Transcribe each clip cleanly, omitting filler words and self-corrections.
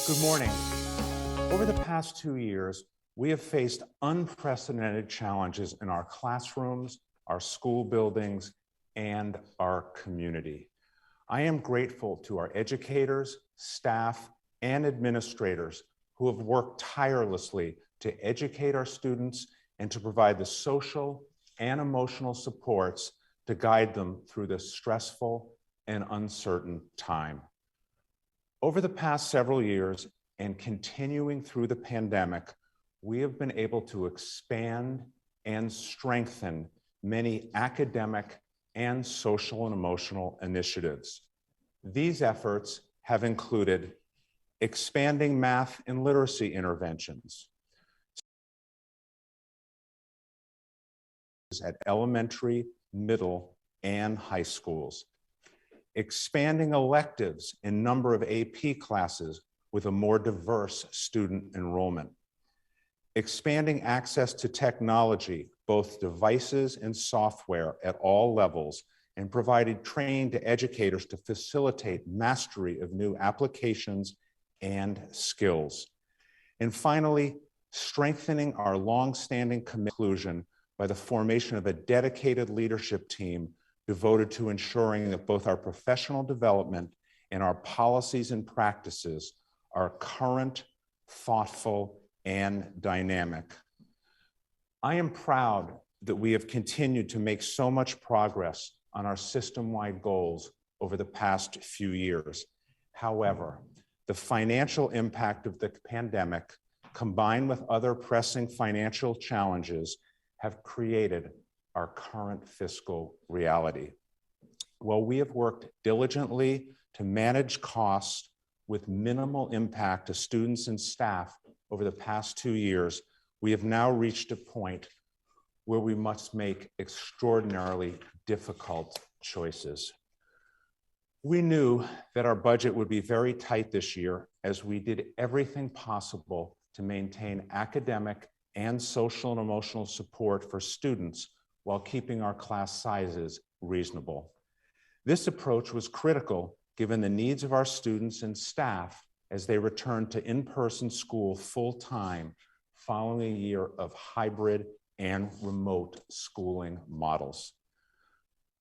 Good morning. Over the past 2 years, we have faced unprecedented challenges in our classrooms, our school buildings, and our community. I am grateful to our educators, staff, and administrators who have worked tirelessly to educate our students and to provide the social and emotional supports to guide them through this stressful and uncertain time. Over the past several years and continuing through the pandemic, we have been able to expand and strengthen many academic and social and emotional initiatives. These efforts have included expanding math and literacy interventions at elementary, middle, and high schools, expanding electives in number of AP classes with a more diverse student enrollment, expanding access to technology, both devices and software at all levels, and provided training to educators to facilitate mastery of new applications and skills. And finally, strengthening our longstanding inclusion by the formation of a dedicated leadership team devoted to ensuring that both our professional development and our policies and practices are current, thoughtful, and dynamic. I am proud that we have continued to make so much progress on our system-wide goals over the past few years. However, the financial impact of the pandemic, combined with other pressing financial challenges, have created our current fiscal reality. While we have worked diligently to manage costs with minimal impact to students and staff over the past 2 years, we have now reached a point where we must make extraordinarily difficult choices. We knew that our budget would be very tight this year as we did everything possible to maintain academic and social and emotional support for students while keeping our class sizes reasonable. This approach was critical given the needs of our students and staff as they returned to in-person school full-time following a year of hybrid and remote schooling models.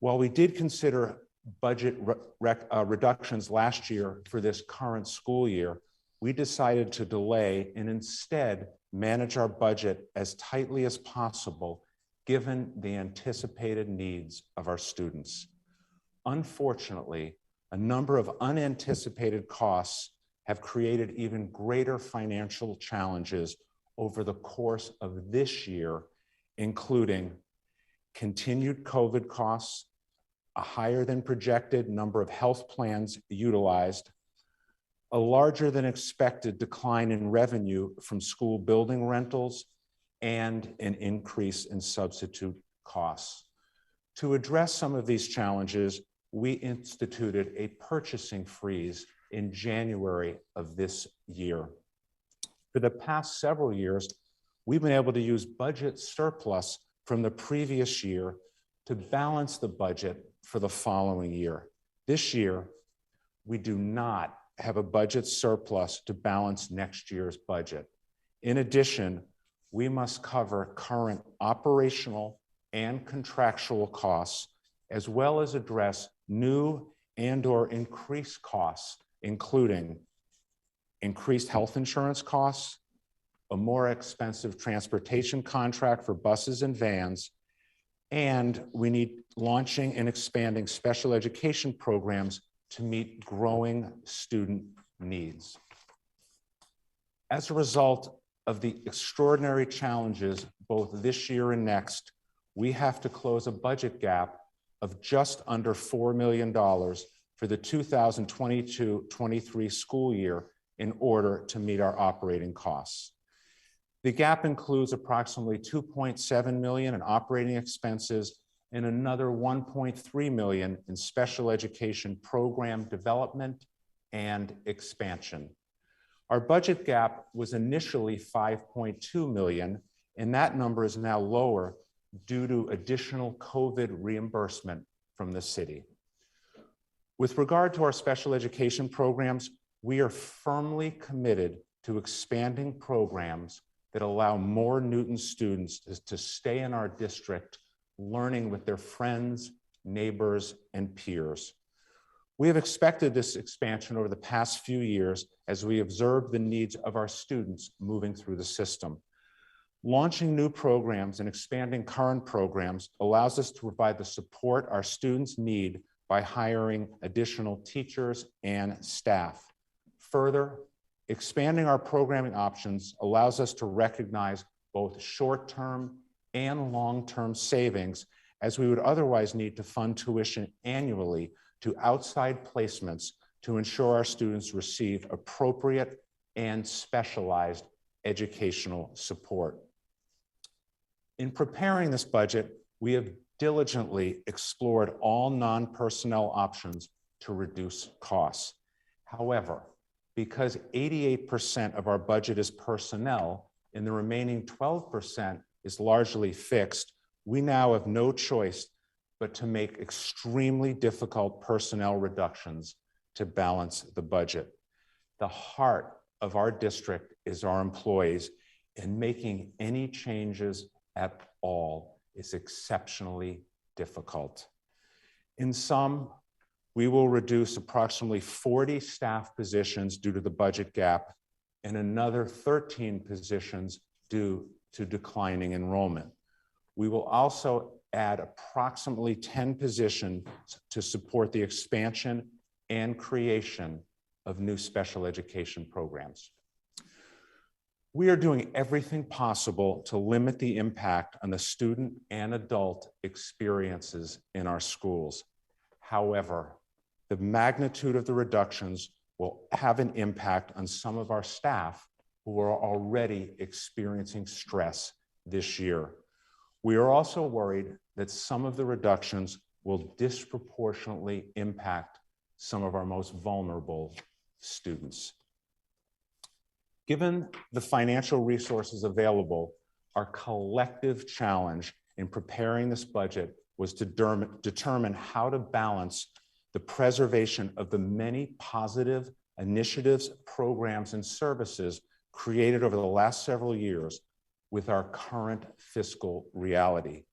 While we did consider budget reductions last year for this current school year, we decided to delay and instead manage our budget as tightly as possible given the anticipated needs of our students. Unfortunately, a number of unanticipated costs have created even greater financial challenges over the course of this year, including continued COVID costs, a higher than projected number of health plans utilized, a larger than expected decline in revenue from school building rentals, and an increase in substitute costs. To address some of these challenges, we instituted a purchasing freeze in January of this year. For the past several years, we've been able to use budget surplus from the previous year to balance the budget for the following year. This year, we do not have a budget surplus to balance next year's budget. In addition, we must cover current operational and contractual costs, as well as address new and/or increased costs, including increased health insurance costs, a more expensive transportation contract for buses and vans, and we need launching and expanding special education programs to meet growing student needs. As a result of the extraordinary challenges both this year and next, we have to close a budget gap of just under $4 million for the 2022-23 school year in order to meet our operating costs. The gap includes approximately $2.7 million in operating expenses and another $1.3 million in special education program development and expansion. Our budget gap was initially $5.2 million, and that number is now lower due to additional COVID reimbursement from the city. With regard to our special education programs, We are firmly committed to expanding programs that allow more Newton students to stay in our district, learning with their friends, neighbors, and peers. We have expected this expansion over the past few years as we observe the needs of our students moving through the system. Launching new programs and expanding current programs allows us to provide the support our students need by hiring additional teachers and staff. Further, expanding our programming options allows us to recognize both short-term and long-term savings, as we would otherwise need to fund tuition annually to outside placements to ensure our students receive appropriate and specialized educational support. In preparing this budget, we have diligently explored all non-personnel options to reduce costs. However, because 88% of our budget is personnel and the remaining 12% is largely fixed, we now have no choice but to make extremely difficult personnel reductions to balance the budget. The heart of our district is our employees, and making any changes at all is exceptionally difficult. In sum, we will reduce approximately 40 staff positions due to the budget gap and another 13 positions due to declining enrollment. We will also add approximately 10 positions to support the expansion and creation of new special education programs. We are doing everything possible to limit the impact on the student and adult experiences in our schools. However, the magnitude of the reductions will have an impact on some of our staff who are already experiencing stress this year. We are also worried that some of the reductions will disproportionately impact some of our most vulnerable students. Given the financial resources available, our collective challenge in preparing this budget was to determine how to balance the preservation of the many positive initiatives, programs, and services created over the last several years with our current fiscal reality.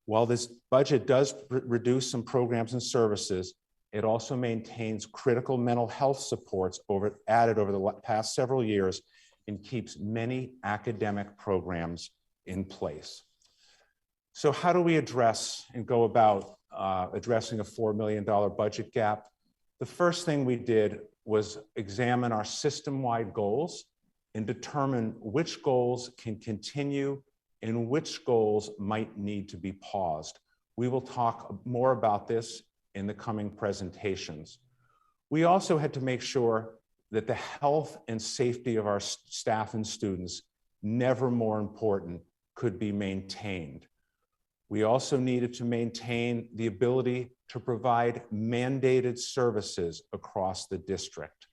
While this budget does reduce some programs and services, it also maintains critical mental health supports added over the past several years and keeps many academic programs in place. So how do we address and go about addressing a $4 million budget gap? The first thing we did was examine our system-wide goals and determine which goals can continue and which goals might need to be paused. We will talk more about this in the coming presentations. We also had to make sure that the health and safety of our staff and students, never more important, could be maintained. We also needed to maintain the ability to provide mandated services across the district.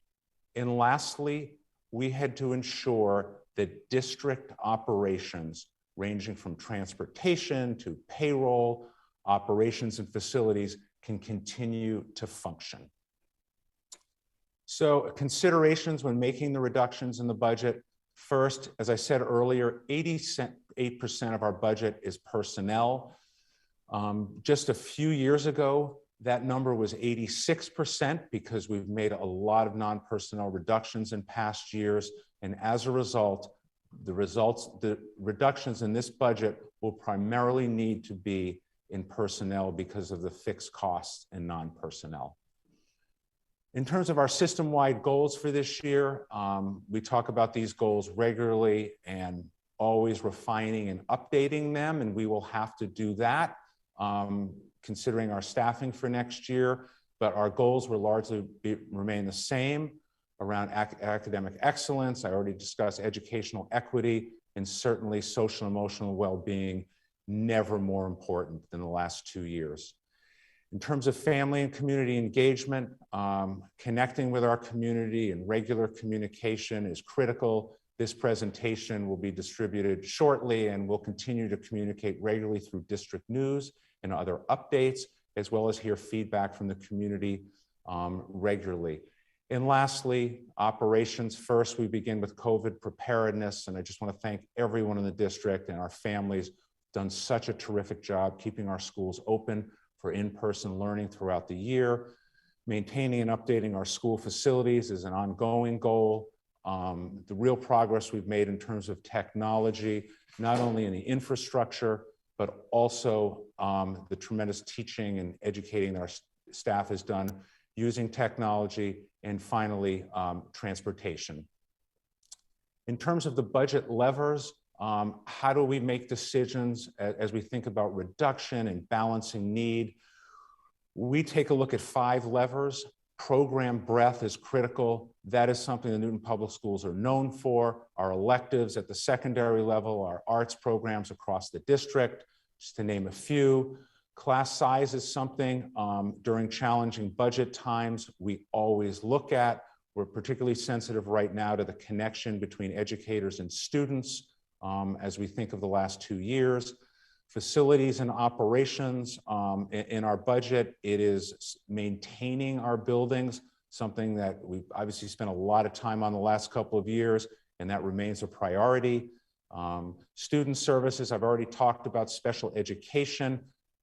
And lastly, we had to ensure that district operations, ranging from transportation to payroll, operations and facilities, can continue to function. So considerations when making the reductions in the budget. First, as I said earlier, 88% of our budget is personnel. Just a few years ago, that number was 86% because we've made a lot of non-personnel reductions in past years. And as a result, the reductions in this budget will primarily need to be in personnel because of the fixed costs in non-personnel. In terms of our system-wide goals for this year, we talk about these goals regularly and always refining and updating them, and we will have to do that considering our staffing for next year, but our goals will largely remain the same around academic excellence. I already discussed educational equity, and certainly social and emotional well-being, never more important than the last 2 years. In terms of family and community engagement, connecting with our community and regular communication is critical. This presentation will be distributed shortly, and we'll continue to communicate regularly through district news and other updates, as well as hear feedback from the community regularly. And lastly, operations. First, we begin with COVID preparedness. And I just want to thank everyone in the district and our families done such a terrific job keeping our schools open for in-person learning throughout the year. Maintaining and updating our school facilities is an ongoing goal. The real progress we've made in terms of technology, not only in the infrastructure, but also the tremendous teaching and educating our staff has done using technology, and finally, transportation. In terms of the budget levers, how do we make decisions as we think about reduction and balancing need? We take a look at 5 levers. Program breadth is critical. That is something the Newton Public Schools are known for. Our electives at the secondary level, our arts programs across the district, just to name a few. Class size is something during challenging budget times we always look at. We're particularly sensitive right now to the connection between educators and students as we think of the last 2 years. Facilities and operations, in our budget, it is maintaining our buildings, something that we've obviously spent a lot of time on the last couple of years, and that remains a priority. Student services, I've already talked about special education.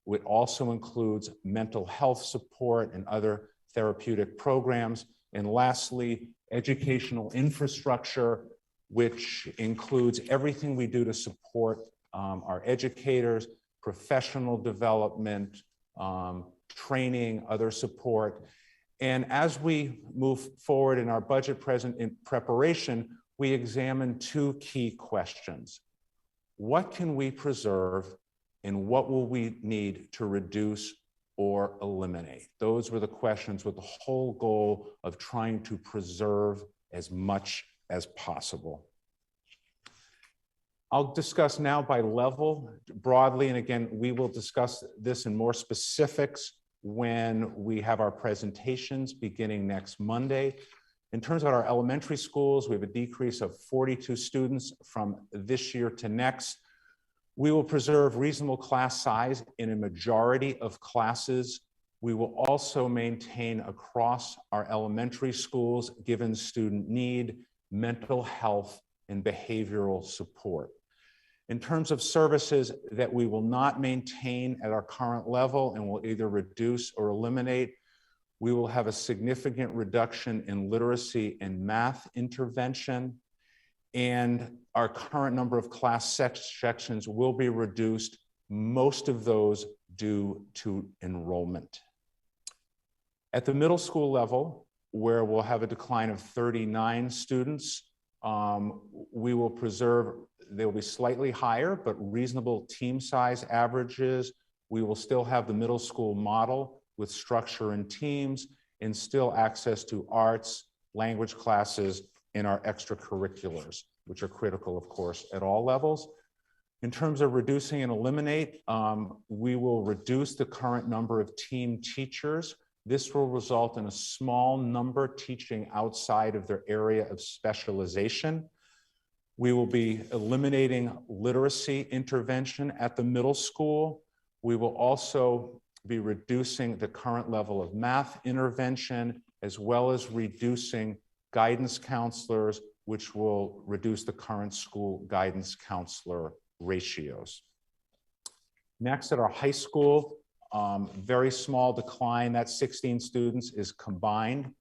It also includes mental health support and other therapeutic programs. And lastly, educational infrastructure, which includes everything we do to support our educators, professional development, training, other support. And as we move forward in our budget preparation, we examine 2 key questions. What can we preserve, and what will we need to reduce or eliminate? Those were the questions with the whole goal of trying to preserve as much as possible. I'll discuss now by level broadly, and again, we will discuss this in more specifics when we have our presentations beginning next Monday. In terms of our elementary schools, we have a decrease of 42 students from this year to next. We will preserve reasonable class size in a majority of classes. We will also maintain across our elementary schools, given student need, mental health, and behavioral support. In terms of services that we will not maintain at our current level and will either reduce or eliminate, we will have a significant reduction in literacy and math intervention, and our current number of class sections will be reduced, most of those due to enrollment. At the middle school level, where we'll have a decline of 39 students, we will preserve, they will be slightly higher, but reasonable team size averages. We will still have the middle school model with structure and teams, and still access to arts, language classes, and our extracurriculars, which are critical, of course, at all levels. In terms of reducing and eliminate, we will reduce the current number of team teachers. This will result in a small number teaching outside of their area of specialization. We will be eliminating literacy intervention at the middle school. We will also be reducing the current level of math intervention, as well as reducing guidance counselors, which will reduce the current school guidance counselor ratios. Next, at our high school, very small decline. That 16 students is combined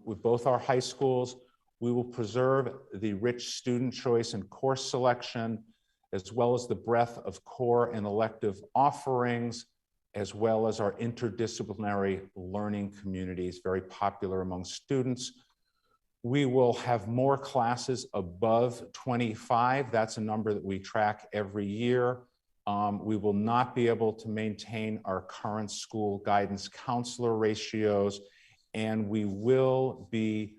with both our high schools. We will preserve the rich student choice and course selection, as well as the breadth of core and elective offerings, as well as our interdisciplinary learning communities, very popular among students. We will have more classes above 25. That's a number that we track every year. We will not be able to maintain our current school guidance counselor ratios, and we will be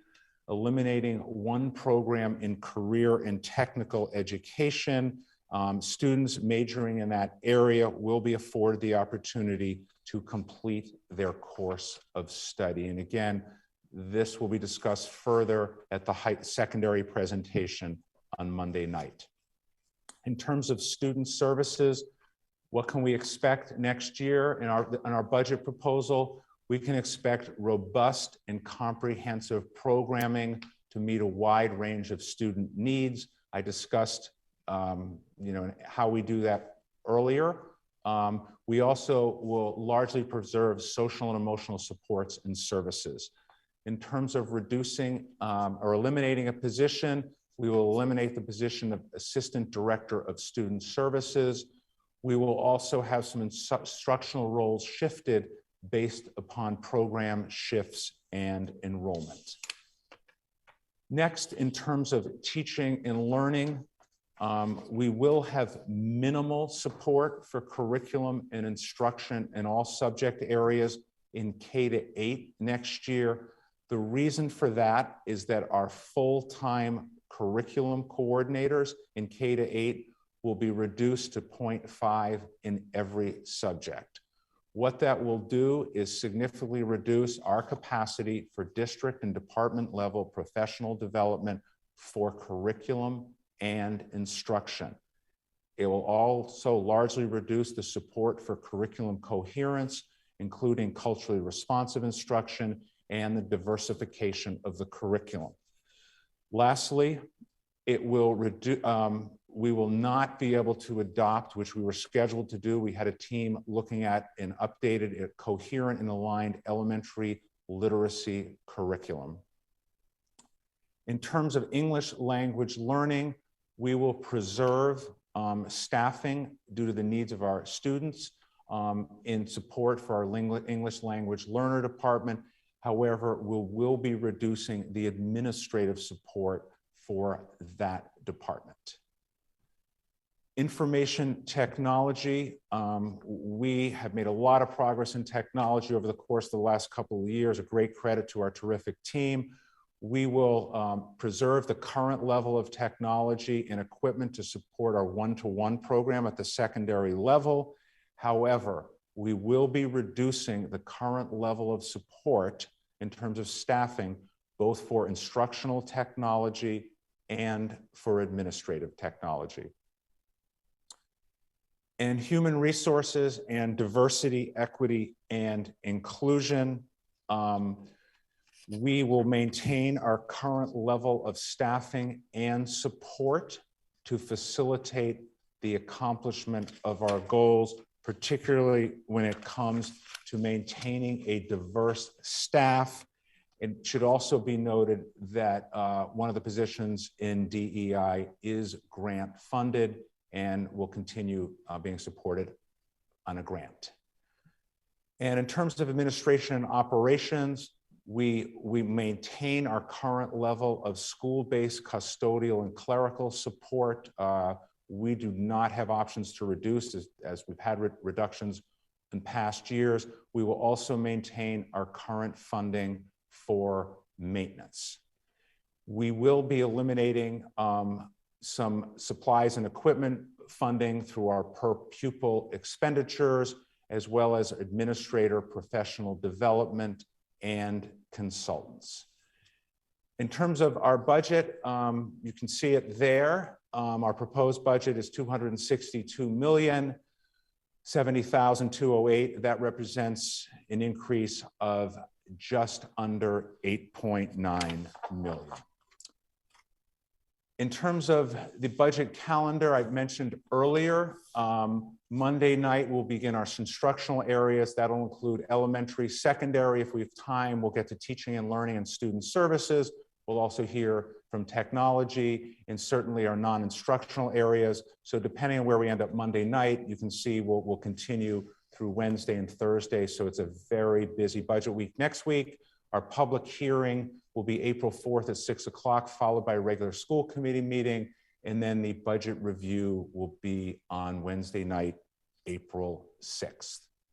eliminating one program in career and technical education. Students majoring in that area will be afforded the opportunity to complete their course of study. And again, this will be discussed further at the secondary presentation on Monday night. In terms of student services, what can we expect next year in our budget proposal? We can expect robust and comprehensive programming to meet a wide range of student needs. I discussed how we do that earlier. We also will largely preserve social and emotional supports and services. In terms of reducing or eliminating a position, we will eliminate the position of Assistant Director of Student Services. We will also have some instructional roles shifted based upon program shifts and enrollment. Next, in terms of teaching and learning, we will have minimal support for curriculum and instruction in all subject areas in K-8 next year. The reason for that is that our full-time curriculum coordinators in K-8 will be reduced to 0.5 in every subject. What that will do is significantly reduce our capacity for district and department level professional development for curriculum and instruction. It will also largely reduce the support for curriculum coherence, including culturally responsive instruction and the diversification of the curriculum. Lastly, we will not be able to adopt, which we were scheduled to do. We had a team looking at an updated, coherent and aligned elementary literacy curriculum. In terms of English language learning, we will preserve staffing due to the needs of our students in support for our English language learner department. However, we will be reducing the administrative support for that department. Information technology, we have made a lot of progress in technology over the course of the last couple of years, a great credit to our terrific team. We will preserve the current level of technology and equipment to support our one-to-one program at the secondary level. However, we will be reducing the current level of support in terms of staffing, both for instructional technology and for administrative technology. And human resources and diversity, equity, and inclusion. We will maintain our current level of staffing and support to facilitate the accomplishment of our goals, particularly when it comes to maintaining a diverse staff. It should also be noted that one of the positions in DEI is grant funded and will continue being supported on a grant. And in terms of administration and operations, we maintain our current level of school-based custodial and clerical support. We do not have options to reduce as we've had reductions in past years. We will also maintain our current funding for maintenance. We will be eliminating some supplies and equipment funding through our per pupil expenditures, as well as administrator professional development and consultants. In terms of our budget, you can see it there. Our proposed budget is $262,070,208. That represents an increase of just under 8.9 million. In terms of the budget calendar, I mentioned earlier, Monday night we'll begin our instructional areas. That'll include elementary, secondary. If we have time, we'll get to teaching and learning and student services. We'll also hear from technology and certainly our non-instructional areas. So depending on where we end up Monday night, you can see we'll continue through Wednesday and Thursday. So it's a very busy budget week. Next week, our public hearing will be April 4th at 6 o'clock, followed by a regular school committee meeting. And then the budget review will be on Wednesday night, April 6th.